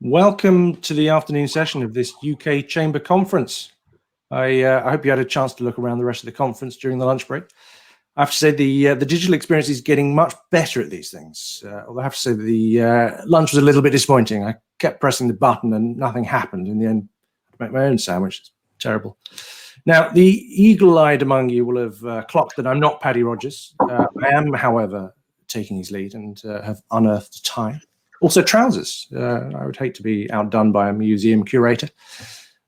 Welcome to the afternoon session of this UK Chamber Conference. I hope you had a chance to look around the rest of the conference during the lunch break. I have to say the digital experience is getting much better at these things. Although I have to say the lunch was a little bit disappointing. I kept pressing the button and nothing happened. In the end, I made my own sandwich. It's terrible. Now, the eagle-eyed among you will have clocked that I'm not Paddy Rogers. I am, however, taking his lead and have unearthed a tie. Also trousers. I would hate to be outdone by a museum curator.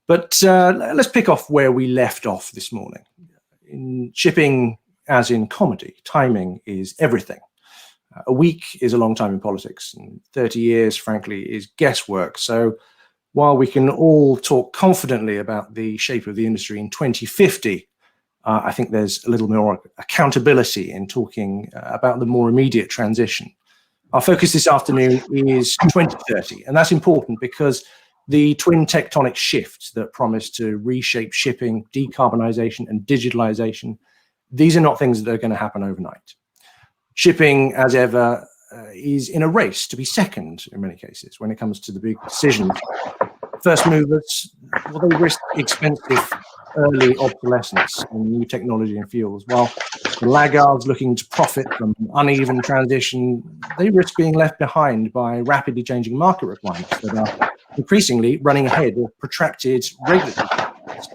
But let's pick off where we left off this morning. In shipping, as in comedy, timing is everything. A week is a long time in politics, and 30 years, frankly, is guesswork. So while we can all talk confidently about the shape of the industry in 2050, I think there's a little more accountability in talking about the more immediate transition. Our focus this afternoon is 2030, and that's important because the twin tectonic shifts that promise to reshape shipping, decarbonisation and digitalisation, these are not things that are going to happen overnight. Shipping, as ever, is in a race to be second in many cases when it comes to the big decisions. First movers, well, they risk expensive early obsolescence in new technology and fuels, while the laggards looking to profit from uneven transition, they risk being left behind by rapidly changing market requirements that are increasingly running ahead of protracted regulatory requirements.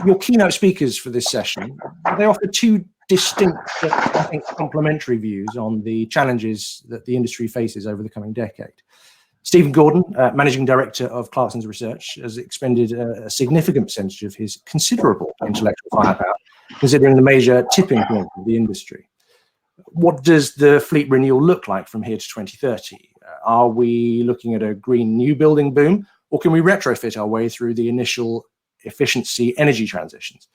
Your keynote speakers for this session, they offer two distinct but I think complementary views on the challenges that the industry faces over the coming decade. Stephen Gordon, Managing Director of Clarksons Research, has expended a significant percentage of his considerable intellectual firepower, considering the major tipping point of the industry. What does the fleet renewal look like from here to 2030? Are we looking at a green new building boom, or can we retrofit our way through the initial efficiency energy transitions?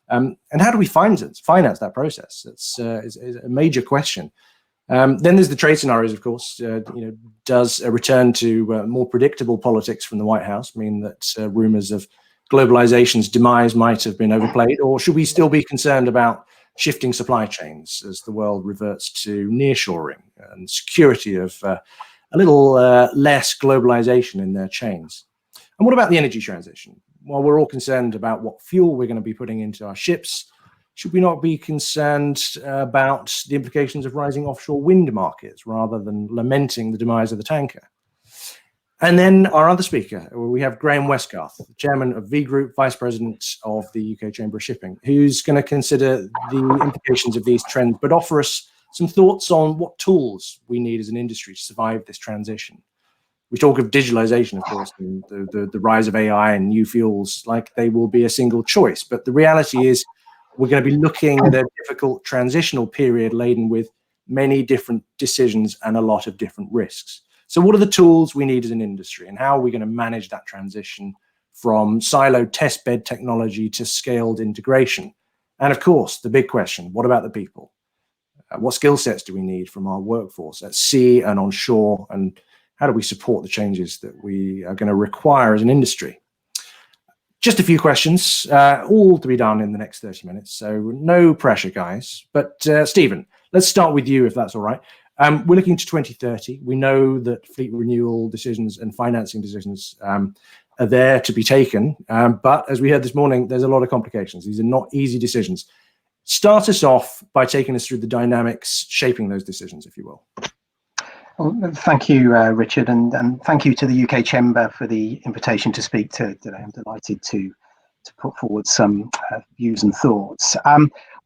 And how do we finance that process? That's is a major question. Then there's the trade scenarios, of course. Does a return to more predictable politics from the White House mean that rumours of globalization's demise might have been overplayed, or should we still be concerned about shifting supply chains as the world reverts to nearshoring and security of a little less globalization in their chains? And what about the energy transition? While we're all concerned about what fuel we're going to be putting into our ships, should we not be concerned about the implications of rising offshore wind markets rather than lamenting the demise of the tanker? And then our other speaker, we have Graham Westgarth, Chairman of V.Group, Vice President of the UK Chamber of Shipping, who's going to consider the implications of these trends, but offer us some thoughts on what tools we need as an industry to survive this transition. We talk of digitalization, of course, and the rise of AI and new fuels like they will be a single choice. But the reality is we're going to be looking at a difficult transitional period laden with many different decisions and a lot of different risks. So what are the tools we need as an industry, and how are we going to manage that transition from siloed testbed technology to scaled integration? And of course, the big question, what about the people? What skill sets do we need from our workforce at sea and on shore? And how do we support the changes that we are going to require as an industry? Just a few questions, all to be done in the next 30 minutes. So no pressure, guys. But Stephen, let's start with you, if that's all right. We're looking to 2030. We know that fleet renewal decisions and financing decisions are there to be taken. But as we heard this morning, there's a lot of complications. These are not easy decisions. Start us off by taking us through the dynamics shaping those decisions, if you will. Well, thank you, Richard, and thank you to the UK Chamber for the invitation to speak today. I'm delighted to put forward some views and thoughts.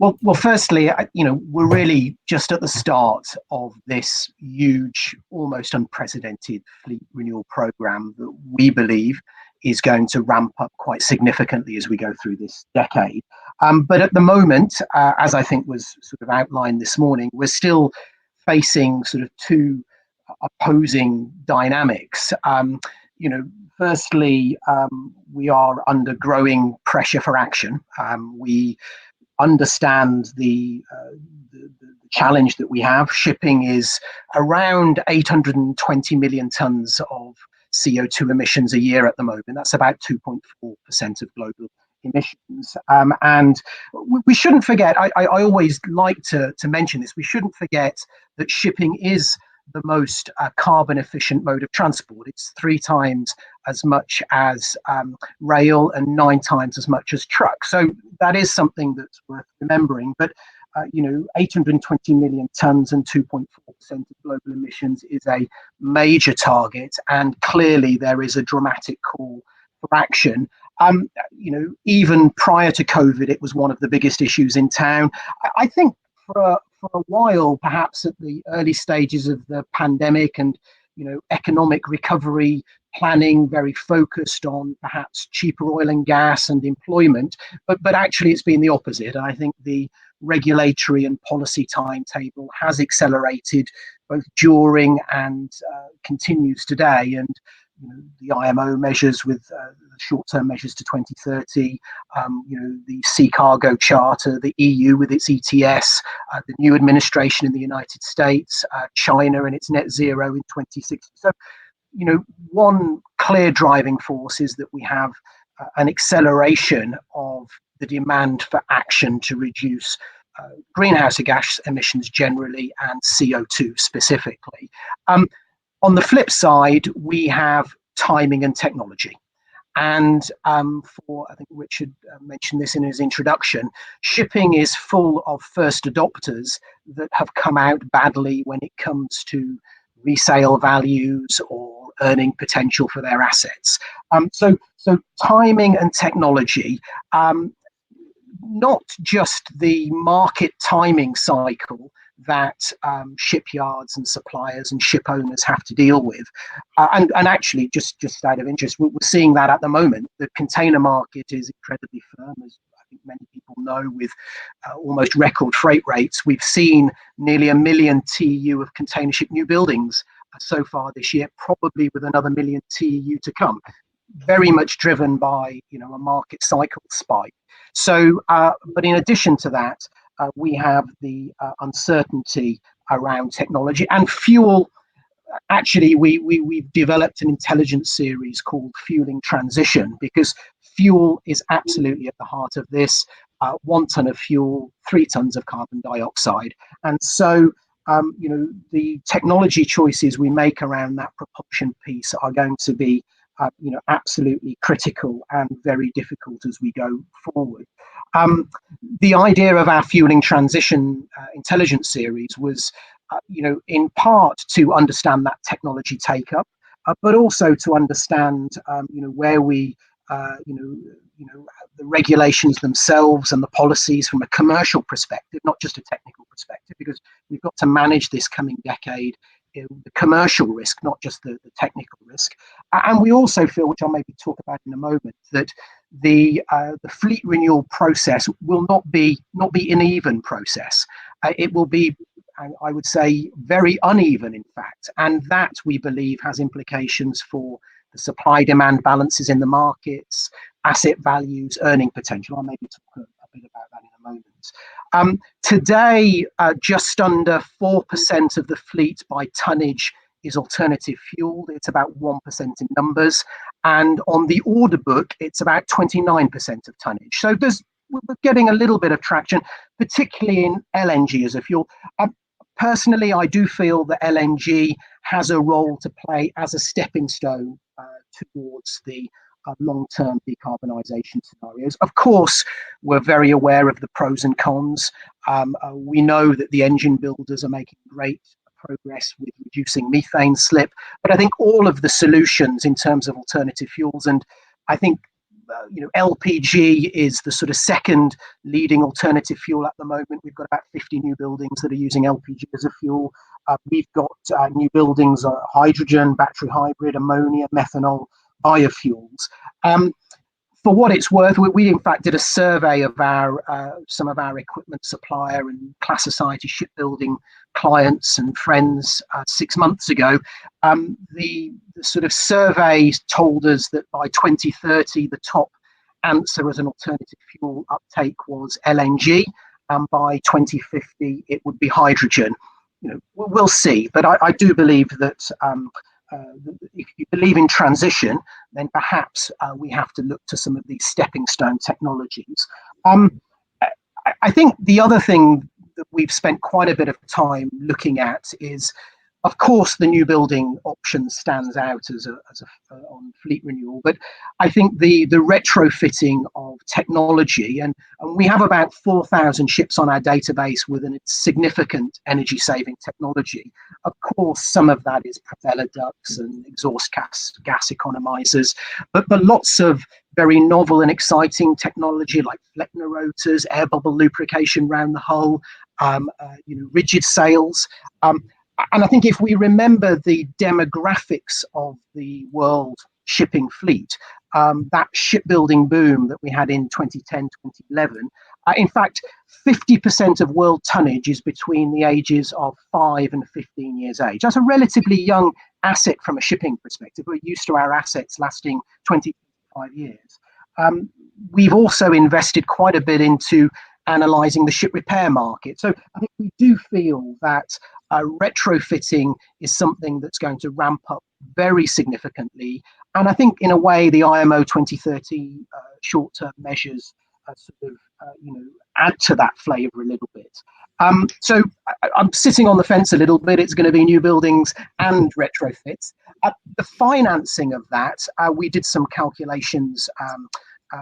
Well, firstly, we're really just at the start of this huge, almost unprecedented fleet renewal program that we believe is going to ramp up quite significantly as we go through this decade. But at the moment, as I think was sort of outlined this morning, we're still facing sort of two opposing dynamics. Firstly, we are under growing pressure for action. We understand the challenge that we have. Shipping is around 820 million tons of CO2 emissions a year at the moment. That's about 2.4% of global emissions. And we shouldn't forget, I always like to mention this, we shouldn't forget that shipping is the most carbon efficient mode of transport. It's 3 times as much as rail and 9 times as much as truck. So that is something that's worth remembering. But 820 million tons and 2.4% of global emissions is a major target, and clearly there is a dramatic call for action. Even prior to COVID, it was one of the biggest issues in town. I think for a while, perhaps at the early stages of the pandemic and economic recovery planning, very focused on perhaps cheaper oil and gas and employment, but actually it's been the opposite. I think the regulatory and policy timetable has accelerated both during and continues today. And the IMO measures with short-term measures to 2030, the Sea Cargo Charter, the EU with its ETS, the new administration in the United States, China and its net zero in 2060. So, one clear driving force is that we have an acceleration of the demand for action to reduce greenhouse gas emissions generally and CO2 specifically. On the flip side, we have timing and technology. And I think Richard mentioned this in his introduction, shipping is full of first adopters that have come out badly when it comes to resale values or earning potential for their assets. So timing and technology, not just the market timing cycle that shipyards and suppliers and ship owners have to deal with. And actually, just out of interest, we're seeing that at the moment. The container market is incredibly firm, as I think many people know, with almost record freight rates. We've seen nearly 1 million TEU of container ship new buildings so far this year, probably with another 1 million TEU to come. Very much driven by a market cycle spike. So, but in addition to that, we have the uncertainty around technology and fuel. Actually, we've developed an intelligence series called Fueling Transition, because fuel is absolutely at the heart of this. 1 ton of fuel, 3 tons of carbon dioxide. And so, the technology choices we make around that propulsion piece are going to be absolutely critical and very difficult as we go forward. The idea of our Fueling Transition intelligence series was, in part to understand that technology take up, but also to understand, where we, the regulations themselves and the policies from a commercial perspective, not just a technical perspective, because we've got to manage this coming decade, the commercial risk, not just the technical risk. And we also feel, which I'll maybe talk about in a moment, that the fleet renewal process will not be an even process. It will be, I would say, very uneven, in fact. And that, we believe, has implications for the supply-demand balances in the markets, asset values, earning potential. I'll maybe talk a bit about that in a moment. Today, just under 4% of the fleet by tonnage is alternative fueled. It's about 1% in numbers. And on the order book, it's about 29% of tonnage. So we're getting a little bit of traction, particularly in LNG as a fuel. Personally, I do feel that LNG has a role to play as a stepping stone towards the long-term decarbonisation scenarios. Of course, we're very aware of the pros and cons. We know that the engine builders are making great progress with reducing methane slip, but I think all of the solutions in terms of alternative fuels, and I think LPG is the sort of second leading alternative fuel at the moment. We've got about 50 new buildings that are using LPG as a fuel. We've got new buildings, hydrogen, battery hybrid, ammonia, methanol, biofuels. For what it's worth, we in fact did a survey of some of our equipment supplier and class society shipbuilding clients and friends 6 months ago. The sort of survey told us that by 2030, the top answer as an alternative fuel uptake was LNG, and by 2050 it would be hydrogen. We'll see, but I do believe that if you believe in transition, then perhaps we have to look to some of these stepping stone technologies. I think the other thing that we've spent quite a bit of time looking at is Of course, the new building option stands out as on fleet renewal, but I think the retrofitting of technology, and we have about 4,000 ships on our database with a significant energy saving technology. Of course, some of that is propeller ducts and exhaust gas economizers, but lots of very novel and exciting technology like Fleckner rotors, air bubble lubrication around the hull, rigid sails. And I think if we remember the demographics of the world shipping fleet, that shipbuilding boom that we had in 2010, 2011, in fact, 50% of world tonnage is between the ages of 5 and 15 years age. That's a relatively young asset from a shipping perspective. We're used to our assets lasting 25 years. We've also invested quite a bit into analysing the ship repair market. So I think we do feel that retrofitting is something that's going to ramp up very significantly. And I think in a way the IMO 2030 short-term measures add to that flavour a little bit. So I'm sitting on the fence a little bit. It's going to be new buildings and retrofits. The financing of that, we did some calculations a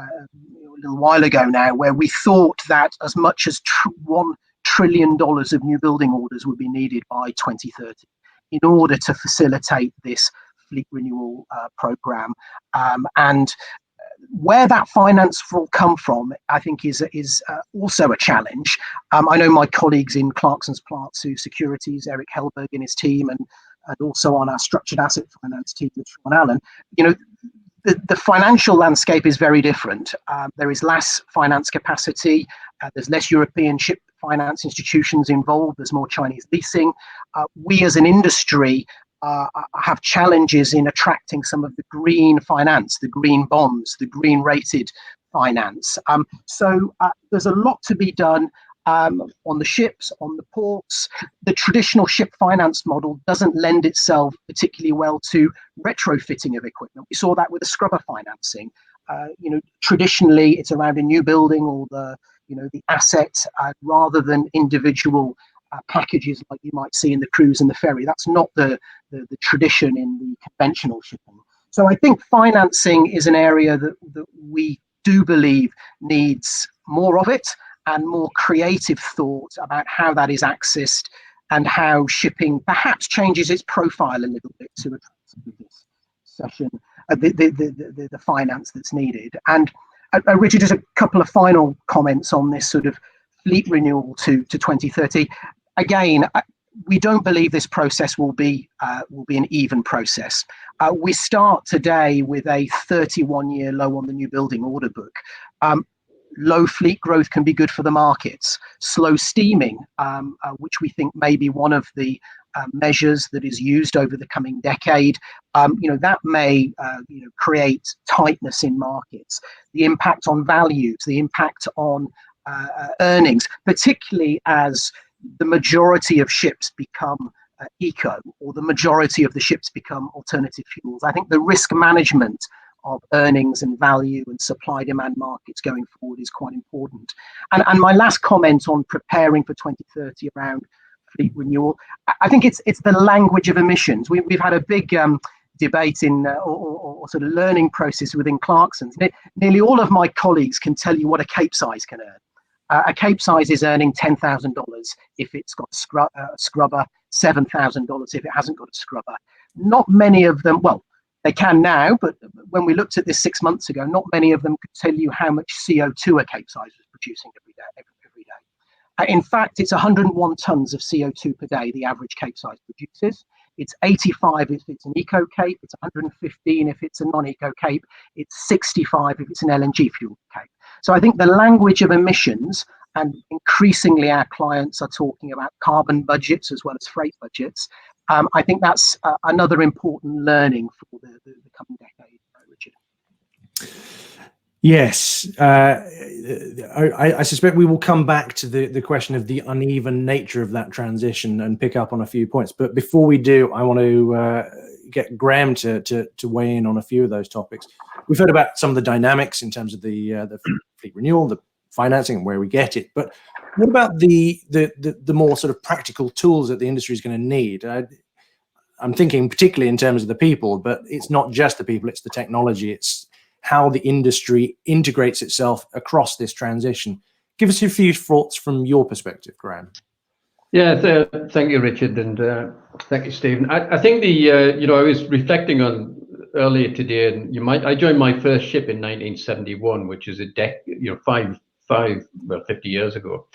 little while ago now, where we thought that as much as $1 trillion of new building orders would be needed by 2030 in order to facilitate this fleet renewal program. And where that finance will come from, I think, is also a challenge. I know my colleagues in Clarksons Plc Securities, Eric Hellberg and his team, and also on our structured asset finance team with Sean Allen, the financial landscape is very different. There is less finance capacity. There's less European ship finance institutions involved. There's more Chinese leasing. We as an industry have challenges in attracting some of the green finance, the green bonds, the green rated finance. So there's a lot to be done on the ships, on the ports. The traditional ship finance model doesn't lend itself particularly well to retrofitting of equipment. We saw that with the scrubber financing. Traditionally it's around a new building or the asset rather than individual packages like you might see in the cruise and the ferry. That's not the tradition in the conventional shipping. So I think financing is an area that we do believe needs more of it, and more creative thought about how that is accessed and how shipping perhaps changes its profile a little bit to attract this session, the finance that's needed. And Richard, just a couple of final comments on this sort of fleet renewal to 2030. Again, we don't believe this process will be an even process. We start today with a 31-year low on the new building order book. Low fleet growth can be good for the markets. Slow steaming, which we think may be one of the measures that is used over the coming decade, that may create tightness in markets. The impact on values, the impact on earnings, particularly as the majority of ships become eco, or the majority of the ships become alternative fuels. I think the risk management of earnings and value and supply demand markets going forward is quite important. And my last comment on preparing for 2030 around fleet renewal, I think it's the language of emissions. We've had a big debate or sort of learning process within Clarksons. Nearly all of my colleagues can tell you what a capesize can earn. A capesize is earning $10,000 if it's got a scrubber, $7,000 if it hasn't got a scrubber. Not many of them, well, they can now, but when we looked at this 6 months ago, not many of them could tell you how much CO2 a capesize was producing every day. In fact, it's 101 tons of CO2 per day the average capesize produces. It's 85 if it's an eco cape, it's 115 if it's a non-eco cape, it's 65 if it's an LNG fuel cape. So I think the language of emissions, and increasingly our clients are talking about carbon budgets as well as freight budgets. I think that's another important learning for the coming decade, Richard. Yes, I suspect we will come back to the question of the uneven nature of that transition and pick up on a few points. But before we do, I want to get Graham to weigh in on a few of those topics. We've heard about some of the dynamics in terms of the fleet renewal, the financing, and where we get it. But what about the more sort of practical tools that the industry is going to need? I'm thinking particularly in terms of the people, but it's not just the people, it's the technology, it's how the industry integrates itself across this transition. Give us a few thoughts from your perspective, Graham. Yeah, thank you, Richard, and thank you, Stephen. I think I was reflecting on earlier today, and I joined my first ship in 1971, which is 50 years ago,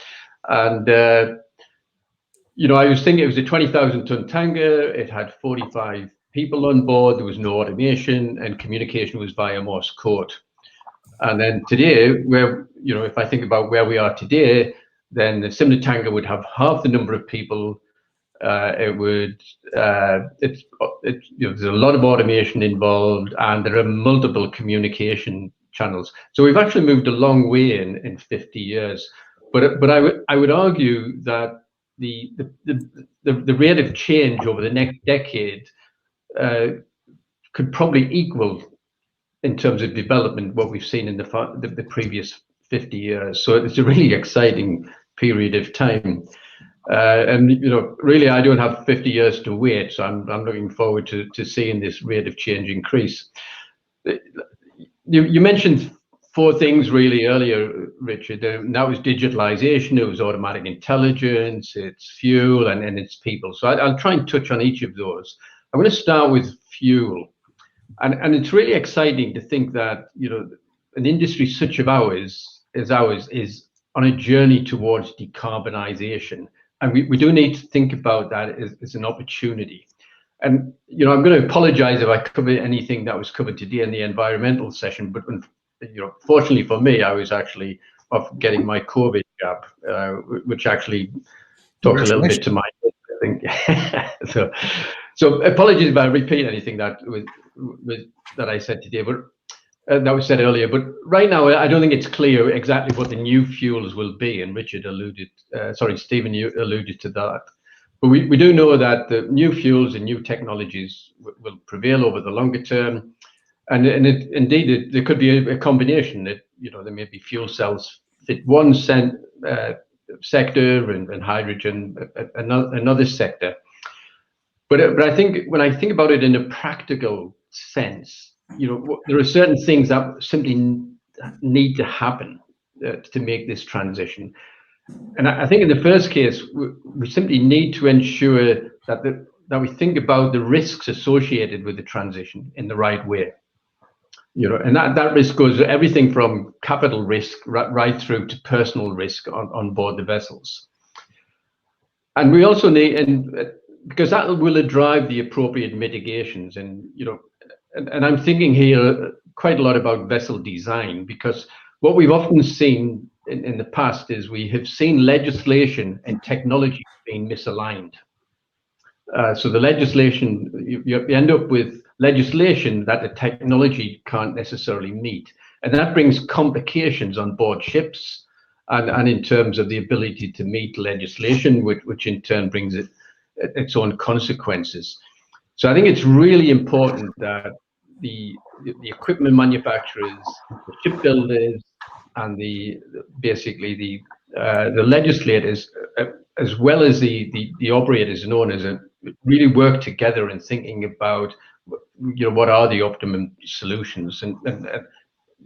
and I was thinking it was a 20,000-ton tanker. It had 45 people on board. There was no automation, and communication was via Morse code. And then today, if I think about where we are today, then the similar tanker would have half the number of people. There's a lot of automation involved, and there are multiple communication channels. So we've actually moved a long way in 50 years. But I would argue that the rate of change over the next decade could probably equal, in terms of development, what we've seen in the previous 50 years. So it's a really exciting period of time. And really, I don't have 50 years to wait, so I'm looking forward to seeing this rate of change increase. You mentioned four things really earlier, Richard. And that was digitalization, it was automatic intelligence, it's fuel, and it's people. So I'll try and touch on each of those. I'm going to start with fuel. And it's really exciting to think that an industry such as ours is on a journey towards decarbonisation, and we do need to think about that as an opportunity. And I'm going to apologise if I cover anything that was covered today in the environmental session, but fortunately for me, I was actually off getting my COVID jab, which actually talks a little bit to my, I think. So apologies if I repeat anything that I said today, but that was said earlier. But right now, I don't think it's clear exactly what the new fuels will be. And Stephen, you alluded to that. But we do know that the new fuels and new technologies will prevail over the longer term. And indeed, there could be a combination that, there may be fuel cells fit one sector and hydrogen another sector. But I think when I think about it in a practical sense, there are certain things that simply need to happen to make this transition. And I think in the first case, we simply need to ensure that we think about the risks associated with the transition in the right way. And that risk goes everything from capital risk right through to personal risk on board the vessels. And we also need, because that will drive the appropriate mitigations. And I'm thinking here quite a lot about vessel design, because what we've often seen in the past is we have seen legislation and technology being misaligned. So the legislation, you end up with legislation that the technology can't necessarily meet. And that brings complications on board ships and in terms of the ability to meet legislation, which in turn brings its own consequences. So I think it's really important that the equipment manufacturers, the shipbuilders, and basically the legislators, as well as the operators and owners, really work together in thinking about what are the optimum solutions, and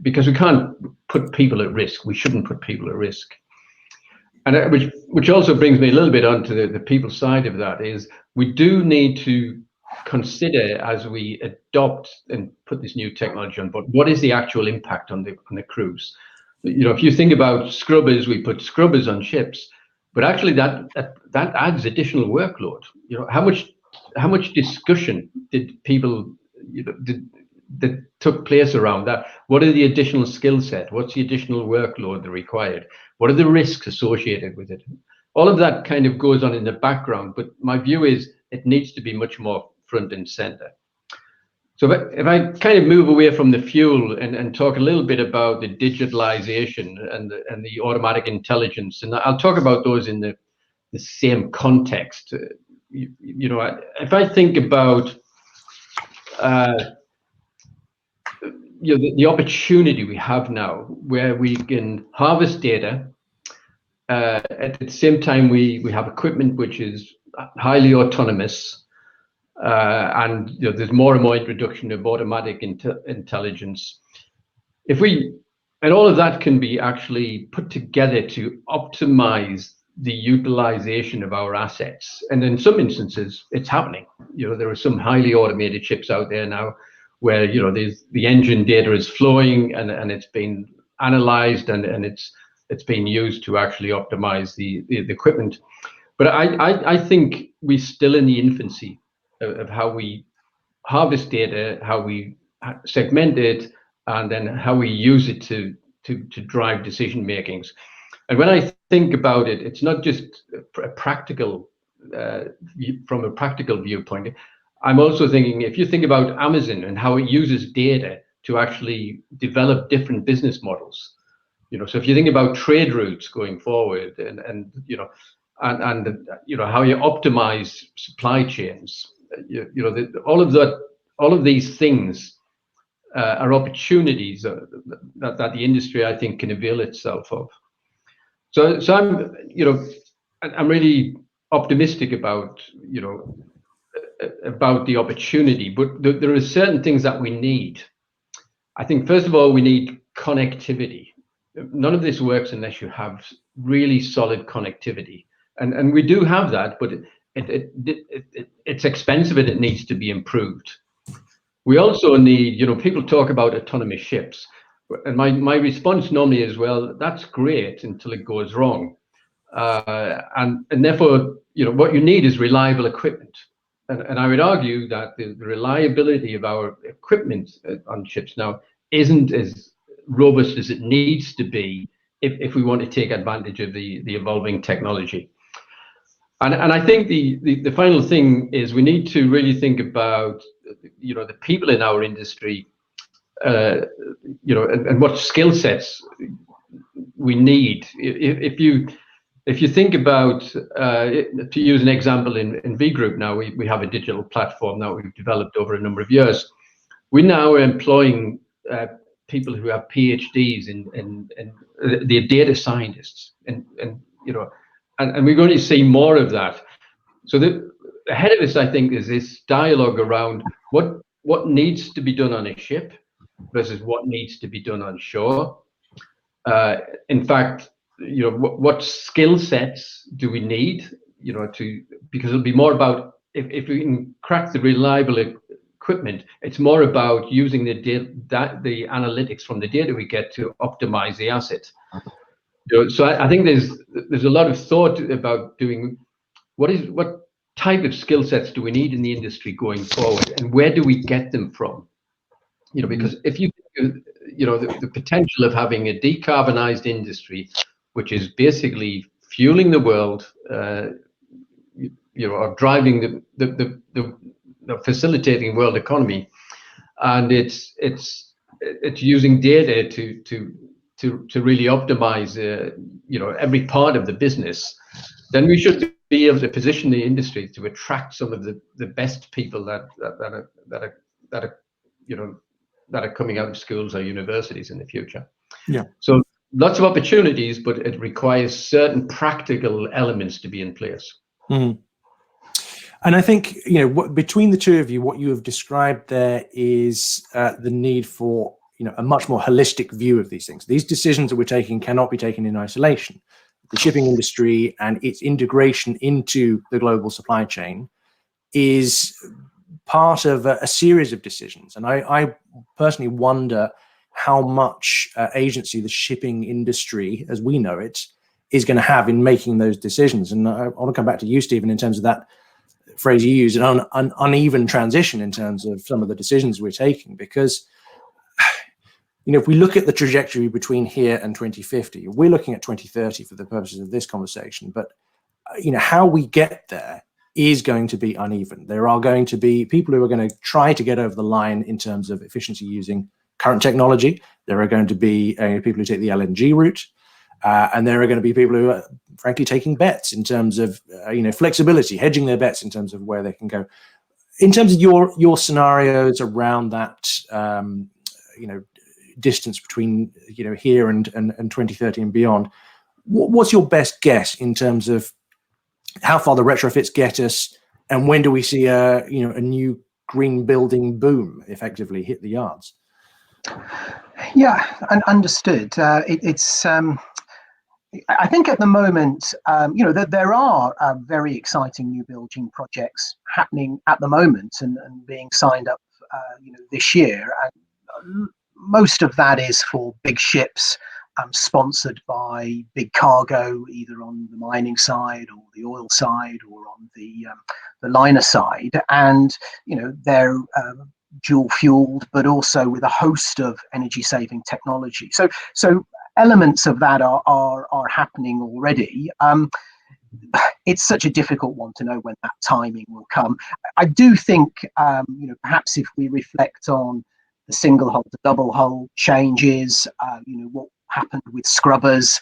because we can't put people at risk, we shouldn't put people at risk. And which also brings me a little bit onto the people side of that, is we do need to consider, as we adopt and put this new technology on board, what is the actual impact on the crews. If you think about scrubbers, we put scrubbers on ships, but actually that adds additional workload. How much discussion did people that took place around that? What are the additional skill set? What's the additional workload that required? What are the risks associated with it? All of that kind of goes on in the background, but my view is it needs to be much more front and center. So if I kind of move away from the fuel and talk a little bit about the digitalization and the automatic intelligence, and I'll talk about those in the same context. If I think about the opportunity we have now, where we can harvest data, at the same time we have equipment which is highly autonomous, and there's more and more introduction of automatic intelligence. And all of that can be actually put together to optimize the utilization of our assets. And in some instances, it's happening. There are some highly automated ships out there now where, the engine data is flowing and it's been analyzed and it's being used to actually optimize the equipment. But I think we're still in the infancy of how we harvest data, how we segment it, and then how we use it to drive decision makings. And when I think about it, it's not just a practical, from a practical viewpoint. I'm also thinking, if you think about Amazon and how it uses data to actually develop different business models, so if you think about trade routes going forward, and how you optimize supply chains, all of these things are opportunities that the industry, I think, can avail itself of. So I'm really optimistic about the opportunity, but there are certain things that we need. I think first of all, we need connectivity. None of this works unless you have really solid connectivity, and we do have that, but it's expensive and it needs to be improved. We also need, people talk about autonomous ships, and my response normally is, well, that's great until it goes wrong, and therefore, what you need is reliable equipment, and I would argue that the reliability of our equipment on ships now isn't as robust as it needs to be if we want to take advantage of the evolving technology. And I think the final thing is we need to really think about the people in our industry, and what skill sets we need. If you think about, to use an example, in V.Group now, we have a digital platform that we've developed over a number of years. We now are employing people who have PhDs in the data scientists, and we're going to see more of that. So ahead of us, I think, is this dialogue around what needs to be done on a ship versus what needs to be done on shore. In fact, what skill sets do we need? Because it'll be more about if we can crack the reliable equipment, it's more about using the analytics from the data we get to optimize the asset. So I think there's a lot of thought about doing what type of skill sets do we need in the industry going forward, and where do we get them from? Because if the potential of having a decarbonized industry, which is basically fueling the world, or driving the facilitating world economy, and it's using data to really optimize every part of the business, then we should be able to position the industry to attract some of the best people that are coming out of schools or universities in the future. Yeah. So lots of opportunities, but it requires certain practical elements to be in place. Mm. And I think, between the two of you, what you have described there is the need for, a much more holistic view of these things. These decisions that we're taking cannot be taken in isolation. The shipping industry and its integration into the global supply chain is part of a series of decisions. And I personally wonder how much agency the shipping industry, as we know it, is going to have in making those decisions. And I want to come back to you, Stephen, in terms of that phrase you use, an uneven transition in terms of some of the decisions we're taking, because if we look at the trajectory between here and 2050, we're looking at 2030 for the purposes of this conversation, but how we get there is going to be uneven. There are going to be people who are going to try to get over the line in terms of efficiency using current technology. There are going to be people who take the LNG route, and there are going to be people who are frankly taking bets in terms of flexibility, hedging their bets in terms of where they can go. In terms of your scenarios around that, distance between here and 2030 and beyond, what's your best guess in terms of how far the retrofits get us, And when do we see a new green building boom effectively hit the yards? Yeah, and understood. I think at the moment, there are very exciting new building projects happening at the moment and being signed up, this year. And most of that is for big ships, sponsored by big cargo, either on the mining side or the oil side or on the liner side. And they're dual fueled, but also with a host of energy saving technology. So elements of that are happening already. It's such a difficult one to know when that timing will come. I do think, perhaps if we reflect on the single hull to double hull changes, what happened with scrubbers,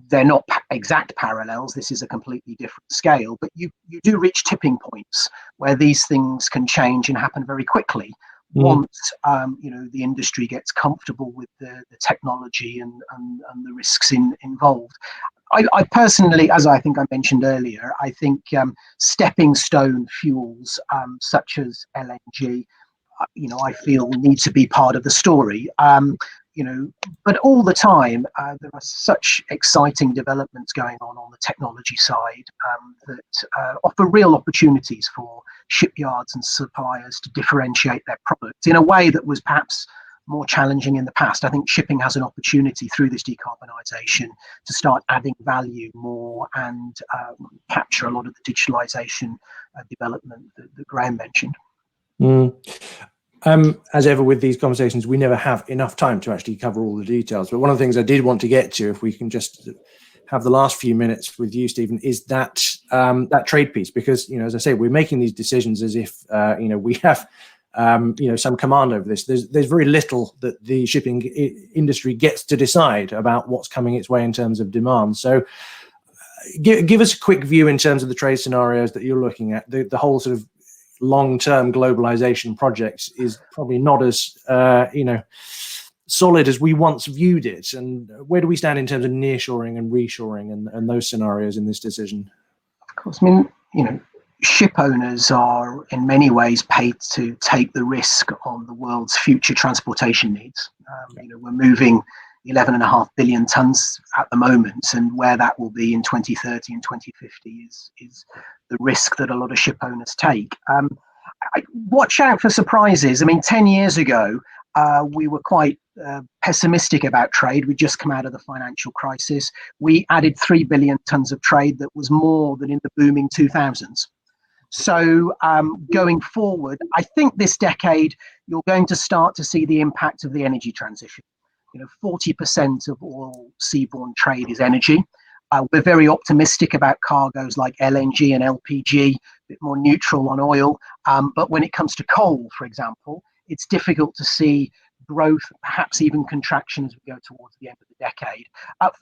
they're not exact parallels. This is a completely different scale, but you do reach tipping points where these things can change and happen very quickly. Once the industry gets comfortable with the technology and the risks involved. I personally, as I think I mentioned earlier, I think stepping stone fuels such as LNG, I feel need to be part of the story. But all the time, there are such exciting developments going on the technology side that offer real opportunities for shipyards and suppliers to differentiate their products in a way that was perhaps more challenging in the past. I think shipping has an opportunity through this decarbonisation to start adding value more and capture a lot of the digitalisation development that Graham mentioned. As ever with these conversations, we never have enough time to actually cover all the details. But one of the things I did want to get to, if we can just have the last few minutes with you, Stephen, is that that trade piece. Because, as I say, we're making these decisions as if, we have, some command over this. There's very little that the shipping industry gets to decide about what's coming its way in terms of demand. So give us a quick view in terms of the trade scenarios that you're looking at. The whole sort of long-term globalization projects is probably not as solid as we once viewed it. And where do we stand in terms of nearshoring and reshoring and those scenarios in this decision? Of course, I mean, ship owners are in many ways paid to take the risk on the world's future transportation needs. We're moving 11.5 billion tons at the moment, and where that will be in 2030 and 2050 is the risk that a lot of ship owners take. Watch out for surprises. I mean, 10 years ago, we were quite pessimistic about trade. We'd just come out of the financial crisis. We added 3 billion tons of trade. That was more than in the booming 2000s. So going forward, I think this decade, you're going to start to see the impact of the energy transition. 40% of all seaborne trade is energy. We're very optimistic about cargoes like LNG and LPG, a bit more neutral on oil. But when it comes to coal, for example, it's difficult to see growth, perhaps even contraction as we go towards the end of the decade.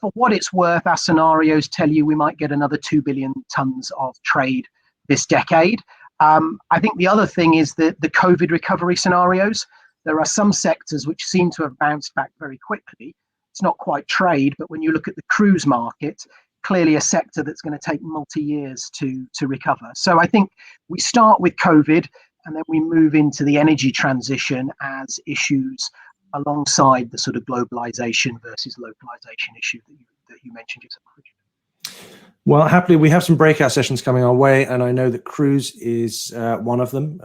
For what it's worth, our scenarios tell you we might get another 2 billion tons of trade this decade. I think the other thing is the COVID recovery scenarios. There are some sectors which seem to have bounced back very quickly. It's not quite trade, but when you look at the cruise market, clearly a sector that's going to take multi-years to recover. So I think we start with COVID and then we move into the energy transition as issues alongside the sort of globalization versus localization issue that you mentioned yourself, Richard. Well, happily, we have some breakout sessions coming our way, and I know that cruise is one of them,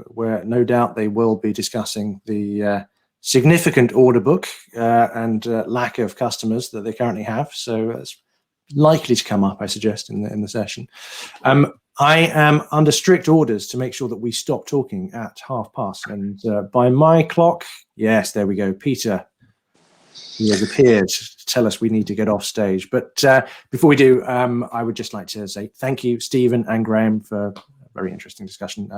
where no doubt they will be discussing the significant order book and lack of customers that they currently have. So it's likely to come up, I suggest, in the session. I am under strict orders to make sure that we stop talking at past. And by my clock, yes, there we go, Peter. He has appeared to tell us we need to get off stage. But before we do, I would just like to say thank you, Stephen and Graham, for a very interesting discussion.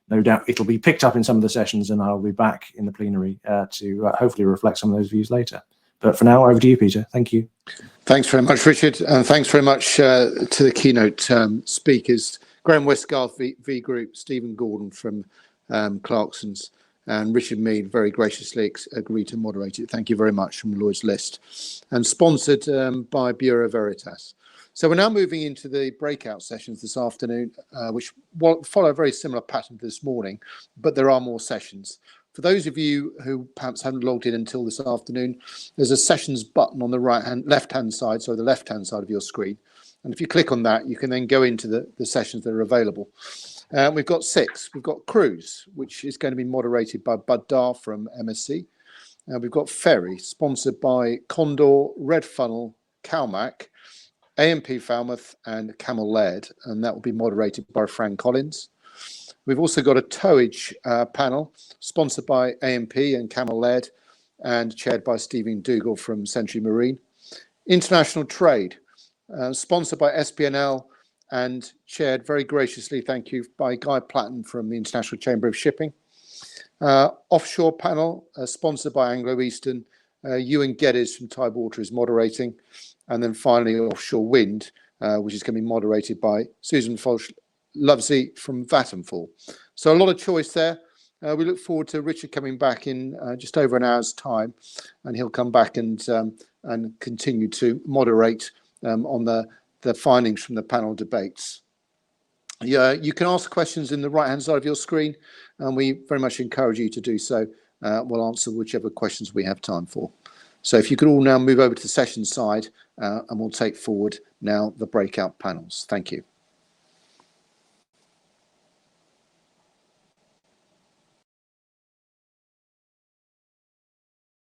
No doubt it'll be picked up in some of the sessions, and I'll be back in the plenary to hopefully reflect some of those views later. But for now, over to you, Peter. Thank you. Thanks very much, Richard. And thanks very much to the keynote speakers, Graham Westgarth, V.Group, Stephen Gordon from Clarksons, and Richard Meade very graciously agreed to moderate it. Thank you very much, from Lloyd's List, and sponsored by Bureau Veritas. So we're now moving into the breakout sessions this afternoon, which follow a very similar pattern to this morning, but there are more sessions. For those of you who perhaps haven't logged in until this afternoon, there's a sessions button on the left-hand side, so the left-hand side of your screen. And if you click on that, you can then go into the sessions that are available. We've got 6. We've got Cruise, which is going to be moderated by Bud Dar from MSC. We've got Ferry, sponsored by Condor, Red Funnel, CalMac, AMP Falmouth and Camel Laird, and that will be moderated by Fran Collins. We've also got a towage panel sponsored by AMP and Camel Laird and chaired by Stephen Dougal from Century Marine. International Trade, sponsored by SPNL and chaired very graciously, thank you, by Guy Platten from the International Chamber of Shipping. Offshore panel, sponsored by Anglo Eastern. Ewan Geddes from Tidewater is moderating. And then finally, Offshore Wind, which is going to be moderated by Susan Folch-Lovesey from Vattenfall. So a lot of choice there. We look forward to Richard coming back in just over an hour's time, and he'll come back and continue to moderate on the findings from the panel debates. Yeah, you can ask questions in the right-hand side of your screen, and we very much encourage you to do so. We'll answer whichever questions we have time for. So if you could all now move over to the session side, and we'll take forward now the breakout panels. Thank you.